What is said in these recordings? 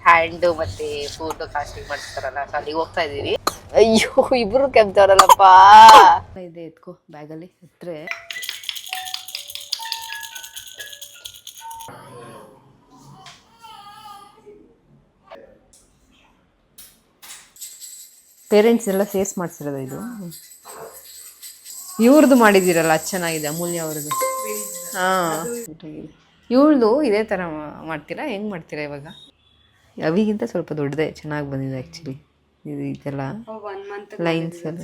Hand ಮತ್ತೆ photo casting ಮಾಡಿಸ್ತಾರಲ್ಲ, so ಅಲ್ಲಿಗೆ ಹೋಗ್ತಾ ಇದೀವಿ. ಅಯ್ಯೋ ಇಬ್ರು ಕೆಮ್ತವ್ರಲ್ಲಪ್ಪ. ಇದೆ ಎತ್ಕೋ ಬ್ಯಾಗಲ್ಲಿ ಹತ್ರ. ಪೇರೆಂಟ್ಸ್ ಎಲ್ಲ ಫೇಸ್ ಮಾಡಿಸಿರೋದು ಇದು. ಇವ್ರದ್ದು ಮಾಡಿದ್ದೀರಲ್ಲ ಅದು ಚೆನ್ನಾಗಿದೆ, ಅಮೂಲ್ಯ ಅವ್ರದ್ದು. ಹಾಂ, ಇವಳ್ದು ಇದೇ ಥರ ಮಾಡ್ತೀರಾ? ಹೆಂಗೆ ಮಾಡ್ತೀರಾ ಇವಾಗ? ಅವಿಗಿಂತ ಸ್ವಲ್ಪ ದೊಡ್ಡದೇ ಚೆನ್ನಾಗಿ ಬಂದಿದೆ ಆ್ಯಕ್ಚುಲಿ. ಇದೆಲ್ಲ ಲೈನ್ಸ್ ಎಲ್ಲ.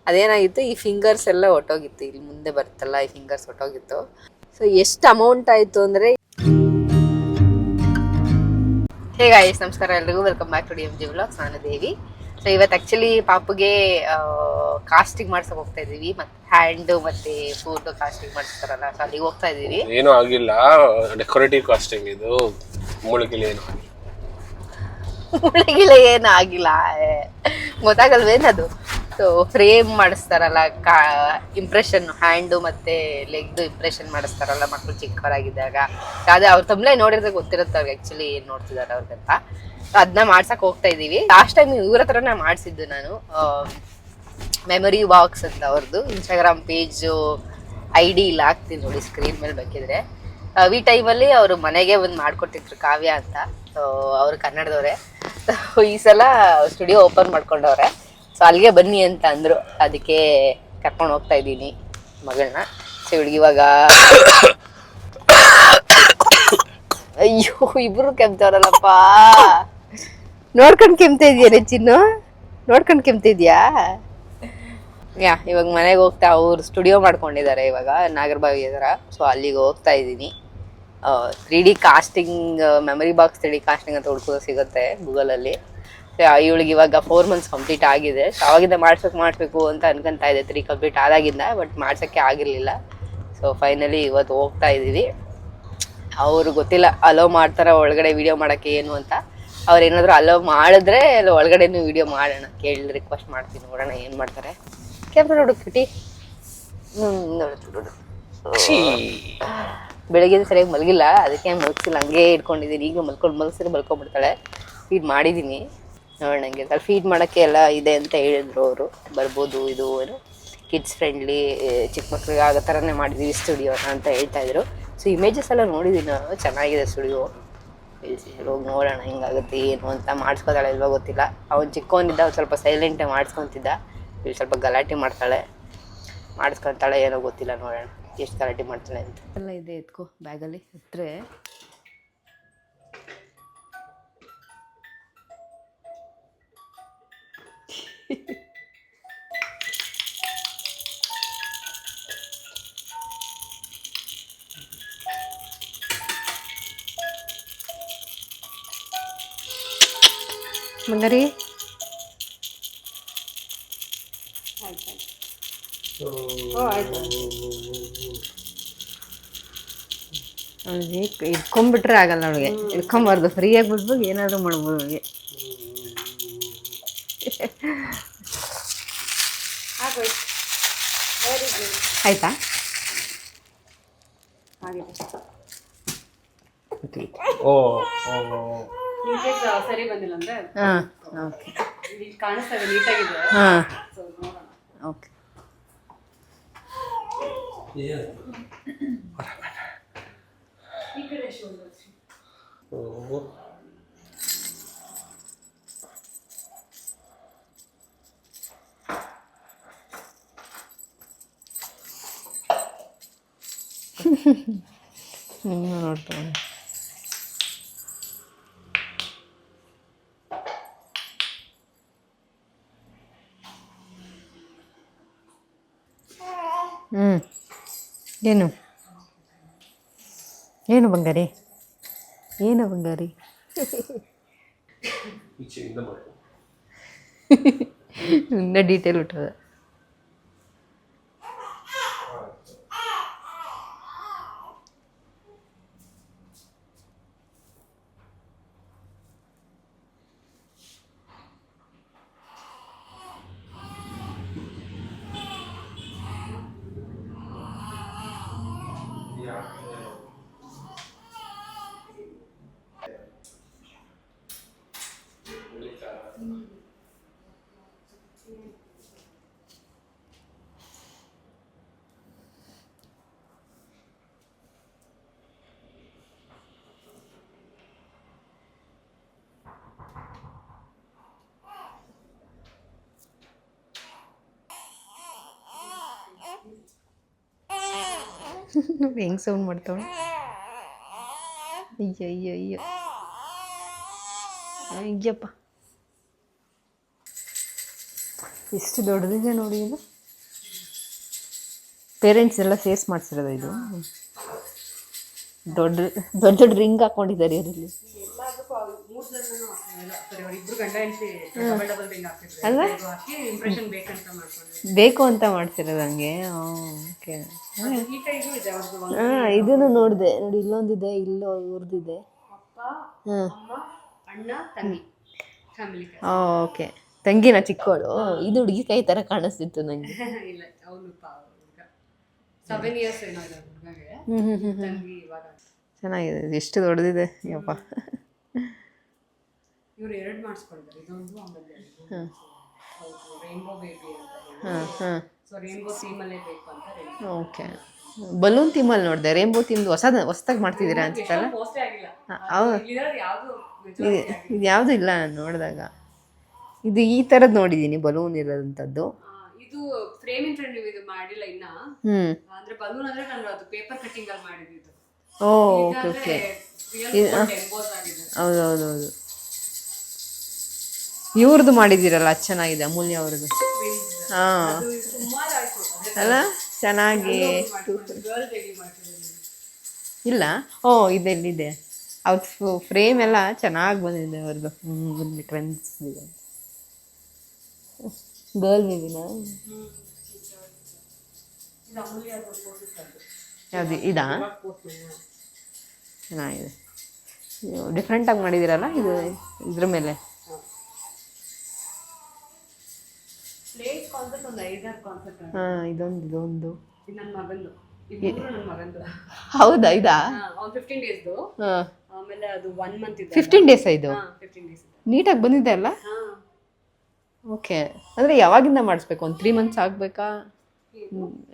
ಅದೇನಾಗಿತ್ತು, ಈ ಫಿಂಗರ್ಸ್ ಎಲ್ಲ ಹೊಟ್ಟೋಗಿತ್ತು. ಇಲ್ಲಿ ಮುಂದೆ ಬರ್ತಲ್ಲ, ಈ ಫಿಂಗರ್ಸ್ ಹೊಟ್ಟೋಗಿತ್ತು. ಸೊ ಎಷ್ಟು ಅಮೌಂಟ್ ಆಯಿತು ಅಂದರೆ. ಹೇ ಗಾಯ್ಸ್, ನಮಸ್ಕಾರ ಎಲ್ರಿಗೂ, welcome back to DMG vlogs. ನಾನು ದೇವಿ. ಸೊ ಇವತ್ತು ಆ್ಯಕ್ಚುಲಿ ಪಾಪುಗೆ ಕಾಸ್ಟಿಂಗ್ ಮಾಡ್ಸಕ್ಕೆ ಹೋಗ್ತಾ ಇದ್ದೀವಿ. ಮತ್ತು ಹ್ಯಾಂಡ್ ಮತ್ತು ಫೋಟೋ ಕಾಸ್ಟಿಂಗ್ ಮಾಡಿಸ್ತಾರಲ್ಲ, ಸೊ ಅಲ್ಲಿಗೆ ಹೋಗ್ತಾ ಇದ್ದೀವಿ. ಏನೂ ಆಗಿಲ್ಲ, ಡೆಕೋರೇಟಿವ್ ಕಾಸ್ಟಿಂಗ್ ಇದು. ಮುಳುಗಿಲ್ಲ, ಏನು ಆಗಿಲ್ಲ, ಗೊತ್ತಾಗಲ್ವೇನದು. ಸೊ ಫ್ರೇಮ್ ಮಾಡಿಸ್ತಾರಲ್ಲ, ಇಂಪ್ರೆಷನ್ ಹ್ಯಾಂಡು ಮತ್ತು ಲೆಗ್ದು ಇಂಪ್ರೆಷನ್ ಮಾಡಿಸ್ತಾರಲ್ಲ ಮಕ್ಕಳು ಚಿಕ್ಕವರಾಗಿದ್ದಾಗ. ಅದೇ ಅವ್ರ ತಮ್ಮಲೇ ನೋಡಿದ್ರೆ ಗೊತ್ತಿರುತ್ತೆ ಅವ್ರಿಗೆ ಆ್ಯಕ್ಚುಲಿ ಏನು ನೋಡ್ತಿದ್ದಾರೆ ಅವ್ರಿಗಂತ. ಅದನ್ನ ಮಾಡ್ಸಕ್ಕೆ ಹೋಗ್ತಾ ಇದ್ದೀವಿ. ಲಾಸ್ಟ್ ಟೈಮ್ ಇವ್ರ ಹತ್ರನೇ ಮಾಡಿಸಿದ್ದು ನಾನು, ಮೆಮೊರಿ ಬಾಕ್ಸ್ ಅಂತ ಅವ್ರದ್ದು ಇನ್ಸ್ಟಾಗ್ರಾಮ್ ಪೇಜು ID ಇಲ್ಲ, ಹಾಕ್ತೀನಿ ನೋಡಿ ಸ್ಕ್ರೀನ್ ಮೇಲೆ ಬೇಕಿದ್ರೆ. ಈ ಟೈಮಲ್ಲಿ ಅವರು ಮನೆಗೆ ಒಂದು ಮಾಡಿಕೊಟ್ಟಿದ್ರು, ಕಾವ್ಯ ಅಂತ. ಸೊ ಅವರು ಕನ್ನಡದವರೇ. ಈ ಸಲ ಸ್ಟುಡಿಯೋ ಓಪನ್ ಮಾಡ್ಕೊಂಡವ್ರೆ. ಸೊ ಅಲ್ಲಿಗೆ ಬನ್ನಿ ಅಂತ ಅಂದರು, ಅದಕ್ಕೆ ಕರ್ಕೊಂಡು ಹೋಗ್ತಾ ಇದ್ದೀನಿ ಮಗಳನ್ನ. ಸೊ ಇವಳಿಗೆ ಇವಾಗ ಅಯ್ಯೋ ಇಬ್ರು ಕೆಮ್ತವ್ರಲ್ಲಪ್ಪ. ನೋಡ್ಕೊಂಡು ಕೆಮ್ತಾ ಇದೆಯಾ ಚಿನ್ನು? ನೋಡ್ಕೊಂಡು ಕೆಮ್ತಿದ್ಯಾ? ಇವಾಗ ಮನೆಗೆ ಹೋಗ್ತಾ, ಅವ್ರು ಸ್ಟುಡಿಯೋ ಮಾಡ್ಕೊಂಡಿದ್ದಾರೆ ಇವಾಗ ನಾಗರಬಾವಿ ಹತ್ರ. ಸೊ ಅಲ್ಲಿಗೆ ಹೋಗ್ತಾ ಇದ್ದೀನಿ. 3D casting, memory box 3D casting ಅಂತ ಹುಡ್ಕೋದು ಸಿಗುತ್ತೆ ಗೂಗಲಲ್ಲಿ. ಇವಳಿಗೆ ಇವಾಗ 4 months ಕಂಪ್ಲೀಟ್ ಆಗಿದೆ. ಸೊ ಅವಾಗಿಂದ ಮಾಡಿಸ್ಬೇಕು ಅಂತ ಅನ್ಕೊಂತಾ ಇದೆ, 3 ಕಂಪ್ಲೀಟ್ ಆದಾಗಿಂದ. ಬಟ್ ಮಾಡ್ಸೋಕ್ಕೆ ಆಗಿರಲಿಲ್ಲ. ಸೊ ಫೈನಲಿ ಇವತ್ತು ಹೋಗ್ತಾ ಇದ್ದೀವಿ. ಅವರು ಗೊತ್ತಿಲ್ಲ ಅಲೋ ಮಾಡ್ತಾರ ಒಳಗಡೆ ವಿಡಿಯೋ ಮಾಡೋಕ್ಕೆ ಏನು ಅಂತ. ಅವ್ರು ಏನಾದರೂ ಅಲೋ ಮಾಡಿದ್ರೆ ಒಳಗಡೆನೂ ವಿಡಿಯೋ ಮಾಡೋಣ, ಕೇಳಿ ರಿಕ್ವೆಸ್ಟ್ ಮಾಡ್ತೀನಿ, ನೋಡೋಣ ಏನು ಮಾಡ್ತಾರೆ. ಕ್ಯಾಮ್ರಾ ನೋಡು ಕಿಟಿ. ನೋಡು ಬೆಳಗ್ಗೆ ಸರಿಯಾಗಿ ಮಲಗಿಲ್ಲ, ಅದಕ್ಕೆ ಮಲಗಿಸಿಲ್ಲ, ಹಂಗೆ ಇಟ್ಕೊಂಡಿದ್ದೀನಿ. ಈಗ ಮಲ್ಕೊಂಡ್ಬಿಡ್ತಾಳೆ. ಫೀಡ್ ಮಾಡಿದ್ದೀನಿ, ನೋಡೋಣ ಹಂಗೆ. ಫೀಡ್ ಮಾಡೋಕ್ಕೆ ಎಲ್ಲ ಇದೆ ಅಂತ ಹೇಳಿದ್ರು ಅವರು. ಬರ್ಬೋದು, ಇದು ಏನು ಕಿಡ್ಸ್ ಫ್ರೆಂಡ್ಲಿ, ಚಿಕ್ಕ ಮಕ್ಳಿಗೆ ಆಗೋ ಥರನೇ ಮಾಡಿದ್ದೀವಿ ಸ್ಟುಡಿಯೋನ ಅಂತ ಹೇಳ್ತಾಯಿದ್ರು. ಸೊ ಇಮೇಜಸ್ ಎಲ್ಲ ನೋಡಿದ್ದೀನಿ ನಾನು, ಚೆನ್ನಾಗಿದೆ ಸ್ಟುಡಿಯೋ. ಹೋಗಿ ನೋಡೋಣ ಹೆಂಗಾಗುತ್ತೆ ಏನು ಅಂತ. ಮಾಡಿಸ್ಕೊತಾಳೆ ಇಲ್ವೋ ಗೊತ್ತಿಲ್ಲ. ಅವ್ನು ಚಿಕ್ಕವನಿದ್ದ ಅವ್ನು ಸ್ವಲ್ಪ ಸೈಲೆಂಟಾಗಿ ಮಾಡಿಸ್ಕೊತಿದ್ದ. ಇಲ್ಲಿ ಸ್ವಲ್ಪ ಗಲಾಟೆ ಮಾಡಿಸ್ಕೊತಾಳೆ ಏನೋ ಗೊತ್ತಿಲ್ಲ, ನೋಡೋಣ ಎಷ್ಟು ಗಲಾಟೆ ಮಾಡ್ತಾಳೆ ಅಂತ. ಎಲ್ಲ ಇದೆ ಎತ್ಕೋ ಬ್ಯಾಗಲ್ಲಿ ಹತ್ರ. ಬಂಗಾರಿ ಇಟ್ಕೊಂಡ್ಬಿಟ್ರೆ ಆಗಲ್ಲ ಅವಳಿಗೆ, ಇಟ್ಕೊಂಬಾರ್ದು, ಫ್ರೀಯಾಗಿ ಬಿಡ್ಬೋದು, ಏನಾದರೂ ಮಾಡ್ಬೋದು ಅವಳಿಗೆ. ಆಯ್ತಾ? ಸರಿ ಬಂದಿಲ್ಲ ಅಂದ್ರೆ ಹಾಂ, ಓಕೆ, ಕಾಣಿಸ್ತದೆ ನೀಟಾಗಿದೆ. ಹಾಂ, ಓಕೆ. ಈ ಕಡೆ ನೋಡ್ತಾಳೆ. ಏನು ಏನು ಬಂಗಾರಿ, ಏನು ಬಂಗಾರಿ? ಇನ್ನ ಡೀಟೇಲ್ ಬಿಟ್ಟದ. ಹೆಂಗೆ ಸೌಂಡ್ ಮಾಡ್ತಾವಳೆ. ಅಯ್ಯೋ ಅಯ್ಯೋ ಅಯ್ಯೋ ಅಯ್ಯಪ್ಪ, ಎಷ್ಟು ದೊಡ್ಡದಿದೆ ನೋಡಿ ಇದು. ಪೇರೆಂಟ್ಸ್ ಎಲ್ಲ ಫೇಸ್ ಮಾಡಿಸಿರೋದು ಇದು. ದೊಡ್ಡ ದೊಡ್ಡ ದೊಡ್ಡ ರಿಂಗ್ ಹಾಕೊಂಡಿದ್ದಾರೆ ಇದರಲ್ಲಿ ಅಲ್ಲ, ಬೇಕು ಅಂತ ಮಾಡ್ಸಿರೋದು ಹಂಗೆ. ಓಕೆ, ಹಾಂ ಇದನ್ನು ನೋಡಿದೆ ನೋಡಿ, ಇಲ್ಲೊಂದಿದೆ, ಇಲ್ಲೋ ಇವ್ರದ್ದಿದೆ. ಹಾಂ ಓಕೆ, ತಂಗಿನ ಚಿಕ್ಕವಳು. ಇದು ಹುಡುಗಿ ಕೈ ಥರ ಕಾಣಿಸ್ತಿತ್ತು ನನಗೆ. ಚೆನ್ನಾಗಿದೆ, ಎಷ್ಟು ದೊಡ್ಡದಿದೆ ಯಪ್ಪ. ಇವ್ರು ಎರಡು ಮಾಡಿಸ್ಕೊಳ್ತಾರೆ, ಇದೊಂದು ಆಮೇಲೆ ರೈನ್ಬೋ ಬೇಬಿ ಅಂತ ಹೇಳಿ. ಹಾಂ ಹಾಂ, ಸೊ ರೈನ್ಬೋ ಥೀಮಲ್ಲೇ ಬೇಕು ಅಂತ. ಓಕೆ, ಬಲೂನ್ ಥೀಮಲ್ಲಿ ನೋಡಿದೆ. ರೇನ್ಬೋ ಥೀಮ್ದು ಹೊಸದಾಗಿ ಮಾಡ್ತಿದ್ದೀರಾ ಅನ್ಸುತ್ತಲ್ಲ. ಮೋಸ್ಟ್ಲಿ ಆಗಿಲ್ಲ. ಹೌದು, ಯಾವುದು ಇದು ಯಾವುದೂ ಇಲ್ಲ ನಾನು ನೋಡಿದಾಗ. ಇದು ಈ ಥರದ್ದು ನೋಡಿದ್ದೀನಿ, ಬಲೂನ್ ಇರೋದಂಥದ್ದು. ಇದು ಫ್ರೇಮಿಂಗ್ ಟ್ರೆಂಡ್ ನೀವು ಇದು ಮಾಡಿಲ್ಲ ಇನ್ನ. ಹ್ಞೂ, ಅಂದ್ರೆ ಬಲೂನ್ ಅಂದ್ರೆ ನಾನು ಅದು ಪೇಪರ್ ಕಟ್ಟಿಂಗ್ ಅಲ್ಲಿ ಮಾಡಿದ್ದು. ಓ ಓಕೆ ಓಕೆ, ಹೌದು ಹೌದು ಹೌದು. ಇವ್ರದ್ದು ಮಾಡಿದ್ದೀರಲ್ಲ, ಅದು ಚೆನ್ನಾಗಿದೆ, ಅಮೂಲ್ಯ ಅವ್ರದ್ದು. ಹಾಂ ಅಲ್ಲ, ಚೆನ್ನಾಗಿ ಇಲ್ಲ. ಓ ಇದೆಲ್ಲಿದೆ ಅವ್ರ ಫ್ರೇಮ್ ಎಲ್ಲ ಚೆನ್ನಾಗಿ ಬಂದಿದೆ ಅವ್ರದ್ದು. ಬಂದು ಟ್ರೆಂಡ್ಸ್ ಇದೆ. ಗರ್ಲ್ ಬೇಬಿನಾ ಯಾವುದು ಇದಾ? ಚೆನ್ನಾಗಿದೆ, ಡಿಫ್ರೆಂಟಾಗಿ ಮಾಡಿದ್ದೀರಲ್ಲ ಇದು. ಇದ್ರ ಮೇಲೆ ಹಾಂ, ಇದೊಂದು ನನ್ನ ಮಗಂದು, ನನ್ನ ಮಗಂದು. ಹೌದಾ? ಇದಾ? 15 ಡೇಸ್ದು. ಹಾಂ, ಆಮೇಲೆ ಅದು 1 ಮಂತ್ ಇದೆ. 15 ಡೇಸ್ ಇದು. 15 ಡೇಸ್ ನೀಟಾಗಿ ಬಂದಿದೆ ಅಲ್ಲ. ಓಕೆ, ಅಂದರೆ ಯಾವಾಗಿಂದ ಮಾಡಿಸ್ಬೇಕು? ಒಂದು 3 ಮಂತ್ಸ್ ಆಗಬೇಕಾ?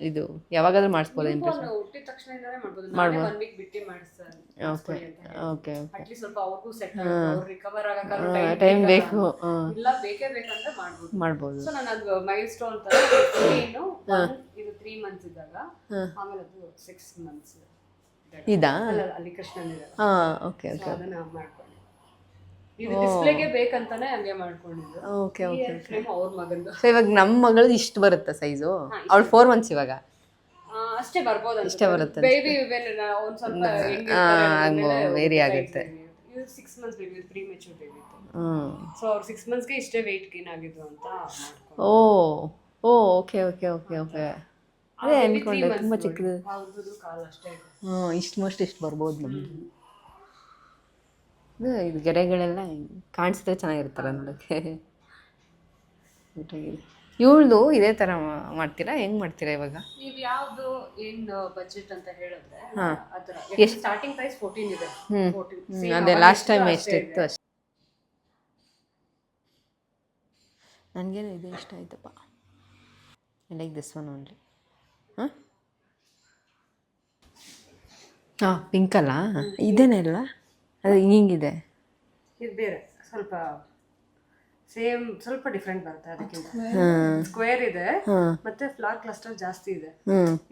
ಇದು ಯಾವಾಗಾದ್ರೂ ಮಾಡಿಸ್ಬೋದು? ಇಂಪ್ರೆಷನ್ ಹುಟ್ಟಿದ ತಕ್ಷಣದಿಂದನೇ ಮಾಡ್ಬೋದು. 1 ವೀಕ್ ಬಿಟ್ಟು ಮಾಡಿಸ್ತಾರೆ. ಓಕೆ ಓಕೆ, ಅಟ್ಲೀಸ್ಟ್ ಸ್ವಲ್ಪ ಅವ್ರಿಗೂ ಸೆಟ್ ಆಗುತ್ತೆ, ರಿಕವರ್ ಆಗಕ್ಕೆ ಟೈಮ್ ಬೇಕು. ಇಲ್ಲ ಬೇಕೇ ಬೇಕಂದ್ರೆ ಮಾಡ್ಬೋದು. ಸೊ ನಾನು ಅದು ಮೈಲ್ ಸ್ಟೋನ್ ತರ ಇದು 3 ಮಂತ್ಸ್ ಇದ್ದಾಗ, ಆಮೇಲೆ ಅದು 6 ಮಂತ್ಸ್ ಇದಾ? ಅಲ್ಲಿ ಕೃಷ್ಣನ್ ಇದೆ. ಹಾಂ ಓಕೆ ಓಕೆ, ಅದನ್ನ ಮಾಡ್ಕೊಂಡು ಇದು ಡಿಸ್ಪ್ಲೇಗೆ ಬೇಕಂತಾನೆ ಹಂಗೆ ಮಾಡ್ಕೊಂಡಿದ್ದು. Okay okay okay. ಅವ್ರ ಮಗಂದು. ಸೊ ಇವಾಗ ನಮ್ಮ ಮಗಳದ್ದು ಇಷ್ಟು ಬರುತ್ತೆ ಸೈಜು. ಅವಳು 4 ಮಂತ್ಸ್ ಇವಾಗ. ಅಷ್ಟೇ ಬರ್ಬೋದು, ಇಷ್ಟೇ ಬರುತ್ತೆ. ಬೇಬಿ ಒಂದ್ ಸ್ವಲ್ಪ ವೇರಿ ಆಗುತ್ತೆ. ಇದು 6 months baby, premature baby ಇತ್ತು. ಸೊ ಅವ್ರು 6 ಮಂತ್ಸ್ಗೆ ಇಷ್ಟೇ ವೆಯ್ಟ್ ಗೇನ್ ಆಗಿದ್ದು ಅಂತ ಮಾಡ್ಕೊಂಡು. Oh okay okay okay okay. ಅದೇ ಅನ್ಕೊಂಡೆ, ತುಂಬ ಚಿಕ್ಕದು. ಅವ್ರದ್ದು ಕಾಲು ಅಷ್ಟೇ ಇದೆ. ಇಷ್ಟು ಬರ್ಬೋದು ನಮ್ದು. ಇದು ಗೆರೆಗಳೆಲ್ಲ ಕಾಣಿಸಿದ್ರೆ ಚೆನ್ನಾಗಿರುತ್ತಲ್ಲ ನೋಡೋಕ್ಕೆ. ನೀಟಾಗಿದೆ. ಇವಳ್ದು ಇದೇ ಥರ ಮಾಡ್ತೀರಾ? ಹೆಂಗೆ ಮಾಡ್ತೀರಾ ಇವಾಗ? ನೀವು ಯಾವುದು ಏನು ಬಜೆಟ್ ಅಂತ ಹೇಳಿದ್ರೆ ಅದರ ಎಷ್ಟು ಸ್ಟಾರ್ಟಿಂಗ್ ಪ್ರೈಸ್ 14 ಇದೆ. ಅದೇ ಲಾಸ್ಟ್ ಟೈಮ್ ಎಷ್ಟಿತ್ತು ಅಷ್ಟು. ನನಗೇನು ಇದು ಇಷ್ಟ ಆಯ್ತಪ್ಪ. I like this one only. ಹಾಂ ಪಿಂಕಲ್ಲ, ಇದೇನೇ ಇಲ್ಲ, ಅದು ಹಿಂಗಿದೆ. ಇದು ಬೇರೆ ಸ್ವಲ್ಪ ಸೇಮ್, ಸ್ವಲ್ಪ ಡಿಫ್ರೆಂಟ್ ಬರುತ್ತೆ ಅದಕ್ಕಿಂತ. ಸ್ಕ್ವೇರ್ ಇದೆ ಮತ್ತೆ ಫ್ಲವರ್ ಕ್ಲಸ್ಟರ್ ಜಾಸ್ತಿ ಇದೆ.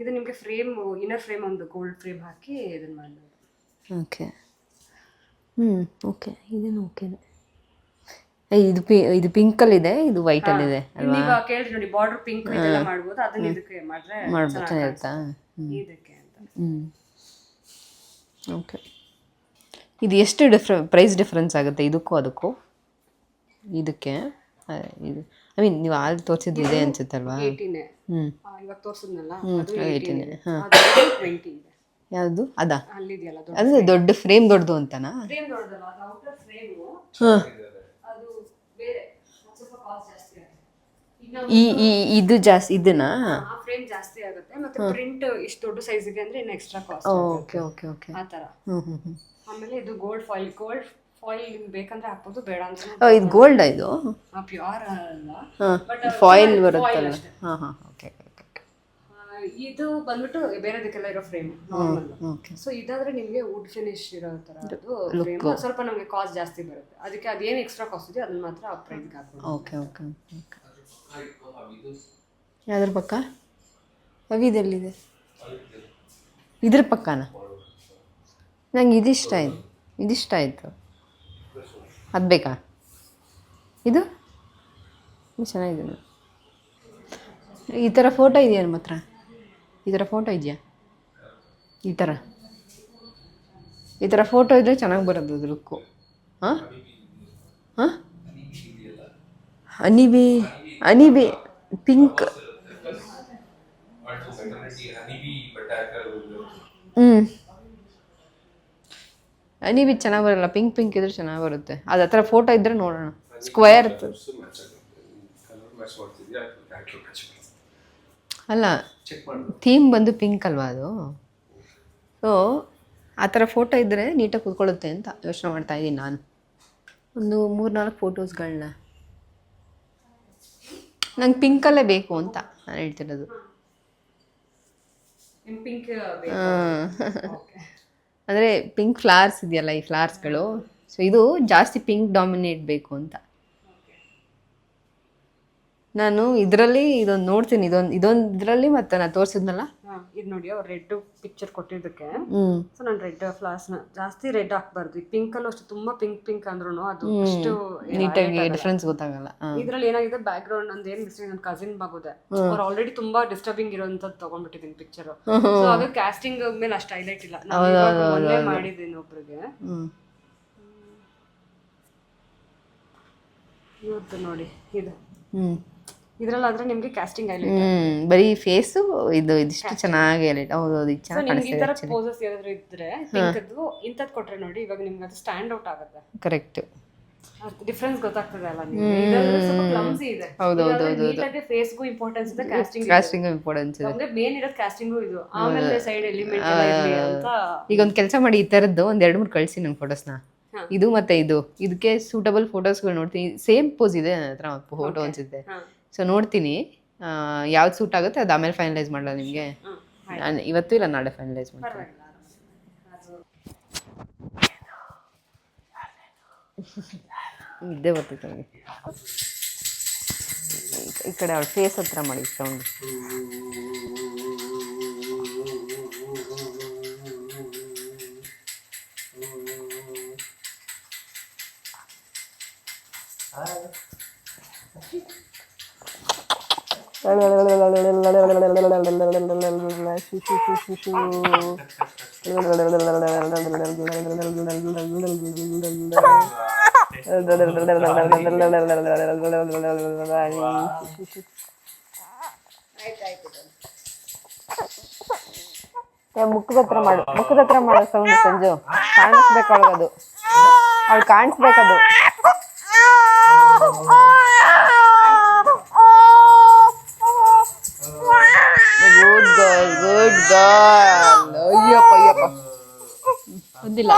ಇದು ನಿಮಗೆ ಫ್ರೇಮ್, ಇನ್ನರ್ ಫ್ರೇಮ್ ಒಂದು ಗೋಲ್ಡ್ ಫ್ರೇಮ್ ಹಾಕಿ ಇದನ್ನ ಮಾಡಬಹುದು. ಓಕೆ, ಓಕೆ, ಇದೇನು ಓಕೆನೆ. ಇದು ಪಿಂಕಲ್ಲಿದೆ, ಇದು ವೈಟಲ್ಲಿದೆ ಅಲ್ವಾ? ನೀವು ಕೇಳಿ ನೋಡಿ, ಬಾರ್ಡರ್ ಪಿಂಕ್ ಇದೆಲ್ಲ ಮಾಡ್ಬೋದು. ಅದನ್ನ ಇದಕ್ಕೆ ಮಾಡ್ಬೋದು, ಚೆನ್ನಾಗಿರುತ್ತಾ? ಇದಕ್ಕೆ ಅಂತ. ಓಕೆ, ಇದು ಎಷ್ಟು ಪ್ರೈಸ್ ಡಿಫ್ರೆನ್ಸ್ ಆಗುತ್ತೆ ಇದಕ್ಕೂ ಅದಕ್ಕೂ? ಇದಕ್ಕೆ ಇದು ಐ ಮೀನ್ ನೀವು ಅಲ್ಲಿ ತೋರಿಸಿದ್ದು ಇದೆ ಅನ್ಸುತ್ತಲ್ವಾ? 18 ಇವಾಗ ತೋರಿಸಿದ್ನಲ್ಲ, ಅದು 18. ಹಾಂ, 20 ಇದೆ. ಯಾವುದು ಅದಾ? ಅಲ್ಲಿದೆಯಲ್ಲ ಅದು ದೊಡ್ಡ ಫ್ರೇಮ್ ದೊಡ್ಡದು ಅಂತನಾ? ಫ್ರೇಮ್ ದೊಡ್ಡದಲ್ಲ, ಅದು ಔಟರ್ ಫ್ರೇಮ್. ಅದು ಬೇರೆ ಸ್ವಲ್ಪ ಕಾಸ್ಟ್ ಜಾಸ್ತಿ ಆಗುತ್ತೆ. ಇದು ಜಾಸ್ತಿ ಇದನ್ನ ಆ ಫ್ರೇಮ್ ಜಾಸ್ತಿ ಆಗುತ್ತೆ. ಮತ್ತೆ ಪ್ರಿಂಟ್ ಇಷ್ಟು ದೊಡ್ಡ ಸೈಜ್ ಇದೆ ಅಂದ್ರೆ ಇನ್ನು extra cost. Okay okay okay, ಆ ತರ. ಆಮೇಲೆ ಇದು ಗೋಲ್ಡ್ ಫಾಯಿಲ್ ಬೇಕಂದ್ರೆ ಹಾಕ್ಬೋದು, ಬೇಡ ಅಂದ್ರೆ ಇದು ಗೋಲ್ಡ್. ಇದು ಪ್ಯೂರ್ ಅಲ್ಲ, ಬಟ್ ಫಾಯಿಲ್ ಬರುತ್ತಲ್ಲ. ಹಾಂ ಹಾಂ, ಓಕೆ ಓಕೆ. ಇದು ಬಂದ್ಬಿಟ್ಟು ಬೇರೆದಕ್ಕೆಲ್ಲ ಇರೋ ಫ್ರೇಮ್ ನಾರ್ಮಲ್. ಸೊ ಇದಾದ್ರೆ ನಿಮಗೆ ವುಡ್ ಫಿನಿಶ್ ಇರೋ ತರ ಫ್ರೇಮ್ ಸ್ವಲ್ಪ ನಮಗೆ ಕಾಸ್ಟ್ ಜಾಸ್ತಿ ಬರುತ್ತೆ. ಅದಕ್ಕೆ ಅದೇನು ಎಕ್ಸ್ಟ್ರಾ ಕಾಸ್ಟ್ ಇದೆ ಅದನ್ನ ಮಾತ್ರ ಆ ಪ್ರೈಸ್ಗೆ ಹಾಕ್ಬೋದು. Okay okay okay. ಯಾವ್ದ್ರ ಪಕ್ಕ ಅವಿದೆಲ್ಲಿದೆ? ಇದ್ರ ಪಕ್ಕನ ನಂಗೆ ಇದಿಷ್ಟ ಆಯ್ತು, ಇದಿಷ್ಟ ಆಯಿತು. ಅದು ಬೇಕಾ? ಇದು ಚೆನ್ನಾಗಿದೆ ನೋಡಿ. ಈ ಥರ ಫೋಟೋ ಇದೆಯಾ ನಿಮ್ಮ ಹತ್ರ? ಈ ಥರ ಫೋಟೋ ಇದೆಯಾ? ಈ ಥರ ಫೋಟೋ ಇದ್ದರೆ ಚೆನ್ನಾಗಿ ಬರೋದು ಅದು ಲುಕ್ಕು. ಹಾಂ ಹಾಂ ಅನಿಬಿ ಪಿಂಕ್. ಅನಿಬಿ ಚೆನ್ನಾಗಿ ಬರಲ್ಲ, ಪಿಂಕ್ ಇದ್ರೆ ಚೆನ್ನಾಗಿ ಬರುತ್ತೆ. ಅದು ಆ ಥರ ಫೋಟೋ ಇದ್ದರೆ ನೋಡೋಣ. ಸ್ಕ್ವೇರ್ ಅಲ್ಲ, ಥೀಮ್ ಬಂದು ಪಿಂಕ್ ಅಲ್ವಾ ಅದು. ಸೊ ಆ ಥರ ಫೋಟೋ ಇದ್ದರೆ ನೀಟಾಗಿ ಕೂತ್ಕೊಳ್ಳುತ್ತೆ ಅಂತ ಯೋಚನೆ ಮಾಡ್ತಾಯಿದ್ದೀನಿ ನಾನು. ಒಂದು 3-4 ಫೋಟೋಸ್ಗಳನ್ನ ನಂಗೆ ಪಿಂಕಲ್ಲೇ ಬೇಕು ಅಂತ ನಾನು ಹೇಳ್ತಿರೋದು. ಅಂದರೆ ಪಿಂಕ್ ಫ್ಲವರ್ಸ್ ಇದೆಯಲ್ಲ, ಈ ಫ್ಲವರ್ಸ್ಗಳು. ಸೊ ಇದು ಜಾಸ್ತಿ ಪಿಂಕ್ ಡಾಮಿನೇಟ್ ಬೇಕು ಅಂತ ನಾನು ಇದರಲ್ಲಿ ಇದೊಂದು ನೋಡ್ತೀನಿ. ಇದೊಂದು ಇದರಲ್ಲಿ ಮತ್ತೆ ನಾನು ತೋರಿಸಿದ್ನಲ್ಲ, ಇದು ನೋಡಿ ಅವ್ರು ರೆಡ್ ಪಿಕ್ಚರ್ ಕೊಟ್ಟಿದ್ದಕ್ಕೆ. ಸೊ ನಾನು ರೆಡ್ ಫ್ಲವರ್ಸ್ನ ಜಾಸ್ತಿ ರೆಡ್ ಹಾಕ್ಬಾರ್ದು. ಈ ಪಿಂಕಲ್ಲೂ ಅಷ್ಟು ತುಂಬಾ ಪಿಂಕ್ ಅಂದ್ರೂ ಅದು ಅಷ್ಟು ನೀಟಾಗಿ ಡಿಫ್ರೆನ್ಸ್ ಗೊತ್ತಾಗಲ್ಲ. ಇದ್ರಲ್ಲಿ ಏನಾಗಿದೆ, ಬ್ಯಾಕ್ ಗ್ರೌಂಡ್ ನಂದು ಏನ್ ಮಿಸ್ಟೇಕ್, ನನ್ನ ಕಸಿನ್ ಬಾಗುದೆ ಅವ್ರು ಆಲ್ರೆಡಿ ತುಂಬಾ ಡಿಸ್ಟರ್ಬಿಂಗ್ ಇರೋಂಥದ್ದು ತಗೊಂಡ್ಬಿಟ್ಟಿದ್ದೀನಿ ಪಿಕ್ಚರ್. ಸೊ ಅದು ಕ್ಯಾಸ್ಟಿಂಗ್ ಮೇಲೆ ಅಷ್ಟು ಹೈಲೈಟ್ ಇಲ್ಲ. ನಾನು ಮೊನ್ನೆ ಮಾಡಿದ್ದೀನಿ ಒಬ್ರಿಗೆ, ಇವತ್ತು ನೋಡಿ ಇದು ಇದ್ರಲ್ಲಾದ್ರೆ ನಿಮ್ಗೆ ಕ್ಯಾಸ್ಟಿಂಗ್ ಹೈಲೈಟ್, ಬರೀ ಫೇಸು ಇದಿಷ್ಟು ಚೆನ್ನಾಗಿ ಹೈಲೈಟ್. ಹೌದು, ಇದು ಚೆನ್ನಾಗಿ ಈ ತರ ಪೋಸಸ್ ಏನಾದ್ರು ಇದ್ರೆ ಪಿಂಕದ್ದು ಇಂಥದ್ದು ಕೊಟ್ರೆ ನೋಡಿ, ಇವಾಗ ನಿಮ್ಗೆ ಅದು ಸ್ಟ್ಯಾಂಡ್ ಔಟ್ ಆಗುತ್ತೆ. ಕರೆಕ್ಟ್, ಡಿಫರೆನ್ಸ್ ಗೊತ್ತಾಗ್ತದೆ ಅಲ್ಲ ನಿಮ್ಗೆ. ಇದರಲ್ಲಿ ಸ್ವಲ್ಪ ಕ್ಲಮ್ಸಿ ಇದೆ. ನೀಟಾಗಿ ಫೇಸ್ಗೂ ಇಂಪಾರ್ಟೆನ್ಸ್ ಇದೆ, ಕಾಸ್ಟಿಂಗ್ ಇಂಪಾರ್ಟೆನ್ಸ್ ಇದೆ. ಅಂದ್ರೆ ಮೇನ್ ಇರೋದು ಕಾಸ್ಟಿಂಗು ಇದು, ಆಮೇಲೆ ಸೈಡ್ ಎಲಿಮೆಂಟ್ ಇರಲಿ ಅಂತ. ಈಗ ಒಂದು ಕೆಲಸ ಮಾಡಿ, ಈ ಥರದ್ದು ಒಂದು 2-3 ಕಳಿಸಿ ನನ್ನ ಫೋಟೋಸ್ನ. ಇದು ಮತ್ತೆ ಇದಕ್ಕೆ ಸೂಟಬಲ್ ಫೋಟೋಸ್ಗಳು ನೋಡ್ತೀನಿ. ಸೇಮ್ ಪೋಸ್ ಇದೆ ನನ್ನ ಹತ್ರ, ಫೋಟೋ ಅನ್ಸುತ್ತೆ. ಸೊ ನೋಡ್ತೀನಿ ಯಾವ್ದು ಸೂಟ್ ಆಗುತ್ತೆ ಅದು ಆಮೇಲೆ ಫೈನಲೈಸ್ ಮಾಡಲ್ಲ ನಿಮಗೆ. ನಾನು ಇವತ್ತು ಇಲ್ಲ ನಾಳೆ ಫೈನಲೈಸ್ ಮಾಡ್ತೀನಿ. ಇದ್ದೇ ಬರ್ತೈತೆ ನನಗೆ. ಈ ಕಡೆ ಅವಳು ಫೇಸ್ ಹತ್ರ ಮಾಡಿ ಸೌಂಡ್. ಮುಖದ ಹತ್ರ ಮಾಡು ಸೌಂಡ್ ಸಂಜು. ಕಾಣಿಸ್ಬೇಕು ಅವಳಿಗದು, ಅವಳು ಕಾಣಿಸ್ಬೇಕದು. Good girl. ಅಯ್ಯಪ್ಪ ಒಂದಿಲ್ಲ.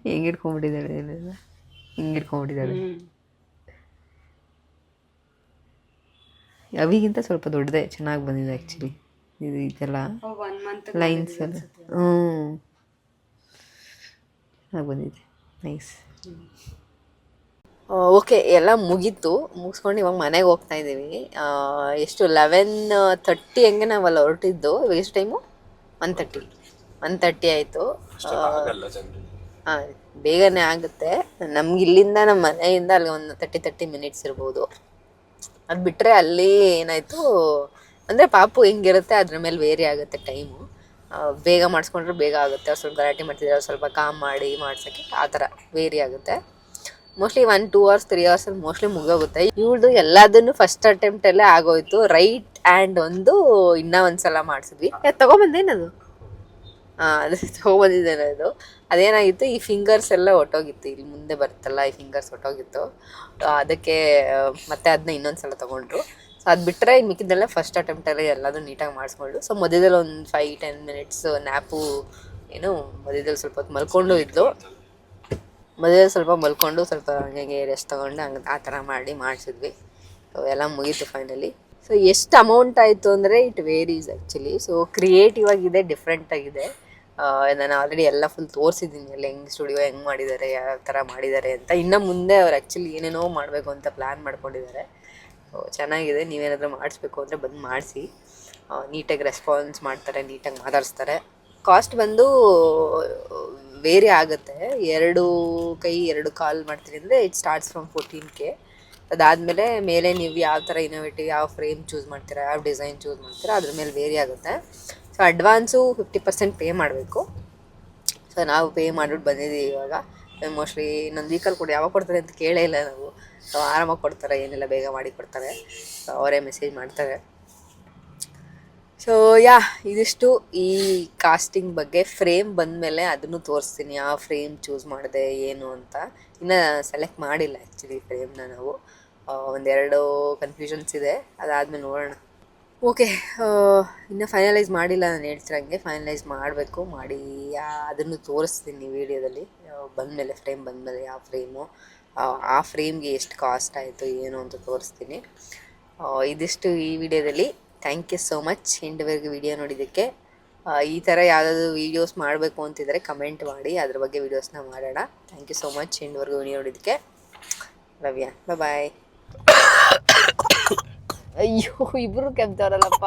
ಹಿಂಗಿಡ್ಕೊಂಡ್ಬಿಟ್ಟಿದ್ದಾಳೆ. ಅವಿಗಿಂತ ಸ್ವಲ್ಪ ದೊಡ್ಡದೇ ಚೆನ್ನಾಗಿ ಬಂದಿದೆ ಆ್ಯಕ್ಚುಲಿ. ಇದೆಲ್ಲ ಲೈನ್ಸ್ ಎಲ್ಲ ಚೆನ್ನಾಗಿ ಬಂದಿದೆ, ನೈಸ್. ಓಕೆ, ಎಲ್ಲ ಮುಗಿಸ್ಕೊಂಡು ಇವಾಗ ಮನೆಗೆ ಹೋಗ್ತಾ ಇದ್ದೀವಿ. ಎಷ್ಟು 11:30 ಹೆಂಗೆ ನಾವಲ್ಲ ಹೊರಟಿದ್ದು. ಇವಾಗ ಎಷ್ಟು ಟೈಮು? 1:30 ಆಯಿತು. ಹಾಂ, ಬೇಗನೆ ಆಗುತ್ತೆ. ನಮ್ಗೆ ಇಲ್ಲಿಂದ ನಮ್ಮ ಮನೆಯಿಂದ ಅಲ್ಲಿ ಒಂದು 30 ಮಿನಿಟ್ಸ್ ಇರ್ಬೋದು. ಅದು ಬಿಟ್ಟರೆ ಅಲ್ಲಿ ಏನಾಯಿತು ಅಂದರೆ ಪಾಪು ಹೆಂಗಿರುತ್ತೆ ಅದ್ರ ಮೇಲೆ ವೇರಿ ಆಗುತ್ತೆ ಟೈಮು. ಬೇಗ ಮಾಡಿಸ್ಕೊಂಡ್ರೆ ಬೇಗ ಆಗುತ್ತೆ, ಅವ್ರು ಸ್ವಲ್ಪ ಗಲಾಟೆ ಮಾಡ್ತಿದ್ದಾರೆ, ಸ್ವಲ್ಪ ಕಾಮ್ ಮಾಡಿ ಮಾಡ್ಸೋಕ್ಕೆ ಆ ಥರ ವೇರಿ ಆಗುತ್ತೆ. ಮೋಸ್ಟ್ಲಿ 1-2 hours 3 hours ಮೋಸ್ಟ್ಲಿ ಮುಗೋಗುತ್ತೆ. ಇವ್ರದ್ದು ಎಲ್ಲದನ್ನು ಫಸ್ಟ್ ಅಟೆಂಪ್ಟಲ್ಲೇ ಆಗೋಯ್ತು. ರೈಟ್ ಹ್ಯಾಂಡ್ ಇನ್ನೂ ಒಂದ್ಸಲ ಮಾಡಿಸಿದ್ವಿ. ತೊಗೊಂಬಂದೇನದು? ಅದು ತೊಗೊಂಬಂದಿದ್ದೇನೆ. ಅದು ಅದೇನಾಗಿತ್ತು, ಈ ಫಿಂಗರ್ಸ್ ಎಲ್ಲ ಹೊಟ್ಟೋಗಿತ್ತು. ಇಲ್ಲಿ ಮುಂದೆ ಬರುತ್ತಲ್ಲ, ಈ ಫಿಂಗರ್ಸ್ ಹೊಟ್ಟೋಗಿತ್ತು. ಅದಕ್ಕೆ ಮತ್ತೆ ಅದನ್ನ ಇನ್ನೊಂದ್ಸಲ ತೊಗೊಂಡ್ರು. ಸೊ ಅದು ಬಿಟ್ಟರೆ ಇನ್ನು ಮಿಕ್ಕಿದ್ದೆಲ್ಲ ಫಸ್ಟ್ ಅಟೆಂಪ್ಟಲ್ಲೇ ಎಲ್ಲದೂ ನೀಟಾಗಿ ಮಾಡಿಸ್ಕೊಂಡು. ಸೊ ಮಧ್ಯದಲ್ಲಿ ಒಂದು 5-10 minutes ನ್ಯಾಪು ಮಧ್ಯದಲ್ಲಿ ಸ್ವಲ್ಪ ಹೊತ್ತು ಮಲ್ಕೊಂಡು ಇದ್ದು. ಸ್ವಲ್ಪ ಹಂಗೆ ರೆಸ್ಟ್ ತೊಗೊಂಡು ಹಂಗೆ ಆ ಥರ ಮಾಡಿಸಿದ್ವಿ. ಸೊ ಎಲ್ಲ ಮುಗೀತು ಫೈನಲಿ. ಸೊ ಎಷ್ಟು ಅಮೌಂಟ್ ಆಯಿತು ಅಂದರೆ it varies actually. So creative ಆಗಿದೆ, ಡಿಫ್ರೆಂಟ್ ಆಗಿದೆ. ನಾನು ಆಲ್ರೆಡಿ ಎಲ್ಲ ಫುಲ್ ತೋರಿಸಿದ್ದೀನಿ, ಎಲ್ಲ ಸ್ಟುಡಿಯೋ ಹೆಂಗೆ ಮಾಡಿದ್ದಾರೆ, ಯಾವ ಥರ ಮಾಡಿದ್ದಾರೆ ಅಂತ. ಇನ್ನು ಮುಂದೆ ಅವ್ರು ಆ್ಯಕ್ಚುಲಿ ಏನೇನೋ ಮಾಡಬೇಕು ಅಂತ ಪ್ಲ್ಯಾನ್ ಮಾಡ್ಕೊಂಡಿದ್ದಾರೆ. ಚೆನ್ನಾಗಿದೆ. ನೀವೇನಾದರೂ ಮಾಡಿಸ್ಬೇಕು ಅಂದರೆ ಬಂದು ಮಾಡಿಸಿ. ನೀಟಾಗಿ ರೆಸ್ಪಾನ್ಸ್ ಮಾಡ್ತಾರೆ, ನೀಟಾಗಿ ಮಾತಾಡಿಸ್ತಾರೆ. ಕಾಸ್ಟ್ ಬಂದು ವೇರಿ ಆಗುತ್ತೆ. 2 ಕೈ 2 ಕಾಲು ಮಾಡ್ತೀನಿ ಅಂದರೆ ಇಟ್ ಸ್ಟಾರ್ಟ್ಸ್ ಫ್ರಮ್ 14K. ಅದಾದಮೇಲೆ ಮೇಲೆ ನೀವು ಯಾವ ಥರ ಇನೋವೇಟಿವ್, ಯಾವ ಫ್ರೇಮ್ ಚೂಸ್ ಮಾಡ್ತೀರಾ, ಯಾವ ಡಿಸೈನ್ ಚೂಸ್ ಮಾಡ್ತೀರಾ ಅದ್ರ ಮೇಲೆ ವೇರಿ ಆಗುತ್ತೆ. ಸೊ ಅಡ್ವಾನ್ಸು 50% ಪೇ ಮಾಡಬೇಕು. ಸೊ ನಾವು ಪೇ ಮಾಡಿಬಿಟ್ಟು ಬಂದಿದ್ದೀವಿ ಇವಾಗ. ಮೋಸ್ಟ್ಲಿ ಇನ್ನೊಂದು ವೀಕಲ್ಲಿ ಕೂಡ ಯಾವಾಗ ಕೊಡ್ತಾರೆ ಅಂತ ಕೇಳೇ ಇಲ್ಲ ನಾವು. ಸೊ ಆರಾಮಾಗಿ ಕೊಡ್ತಾರೆ, ಏನೆಲ್ಲ ಬೇಗ ಮಾಡಿ ಕೊಡ್ತಾರೆ. ಸೊ ಅವರೇ ಮೆಸೇಜ್ ಮಾಡ್ತಾರೆ. ಸೊ ಇದಿಷ್ಟು ಈ ಕಾಸ್ಟಿಂಗ್ ಬಗ್ಗೆ. ಫ್ರೇಮ್ ಬಂದಮೇಲೆ ಅದನ್ನು ತೋರಿಸ್ತೀನಿ, ಯಾವ ಫ್ರೇಮ್ ಚೂಸ್ ಮಾಡಿದೆ ಏನು ಅಂತ. ಇನ್ನು ಸೆಲೆಕ್ಟ್ ಮಾಡಿಲ್ಲ ಆ್ಯಕ್ಚುಲಿ ಫ್ರೇಮ್ನ ನಾವು. ಒಂದೆರಡು ಕನ್ಫ್ಯೂಷನ್ಸ್ ಇದೆ, ಅದಾದಮೇಲೆ ನೋಡೋಣ. ಓಕೆ, ಇನ್ನು ಫೈನಲೈಸ್ ಮಾಡಿಲ್ಲ. ನಾನು ಹೇಳ್ತಿರಂಗೆ ಫೈನಲೈಸ್ ಮಾಡಬೇಕು. ಮಾಡಿ ಅದನ್ನು ತೋರಿಸ್ತೀನಿ ವೀಡಿಯೋದಲ್ಲಿ. ಬಂದಮೇಲೆ ಫ್ರೇಮ್ ಬಂದಮೇಲೆ ಯಾವ ಫ್ರೇಮು, ಆ ಫ್ರೇಮ್ಗೆ ಎಷ್ಟು ಕಾಸ್ಟ್ ಆಯಿತು ಏನು ಅಂತ ತೋರಿಸ್ತೀನಿ. ಇದಿಷ್ಟು ಈ ವಿಡಿಯೋದಲ್ಲಿ. ಥ್ಯಾಂಕ್ ಯು ಸೋ ಮಚ್ ಎಂಟವರೆಗೆ ವಿಡಿಯೋ ನೋಡಿದ್ದಕ್ಕೆ. ಈ ಥರ ಯಾವುದಾದ್ರು ವೀಡಿಯೋಸ್ ಮಾಡಬೇಕು ಅಂತಿದ್ರೆ ಕಮೆಂಟ್ ಮಾಡಿ, ಅದ್ರ ಬಗ್ಗೆ ವೀಡಿಯೋಸ್ನ ಮಾಡೋಣ. ಥ್ಯಾಂಕ್ ಯು ಸೋ ಮಚ್ ಎಂಟವರೆಗೂ ವಿಡಿಯೋ ನೋಡಿದ್ದಕ್ಕೆ. Love you, bye. ಅಯ್ಯೋ, ಇಬ್ಬರು ಕೆಮ್ತವ್ರಲ್ಲಪ್ಪ.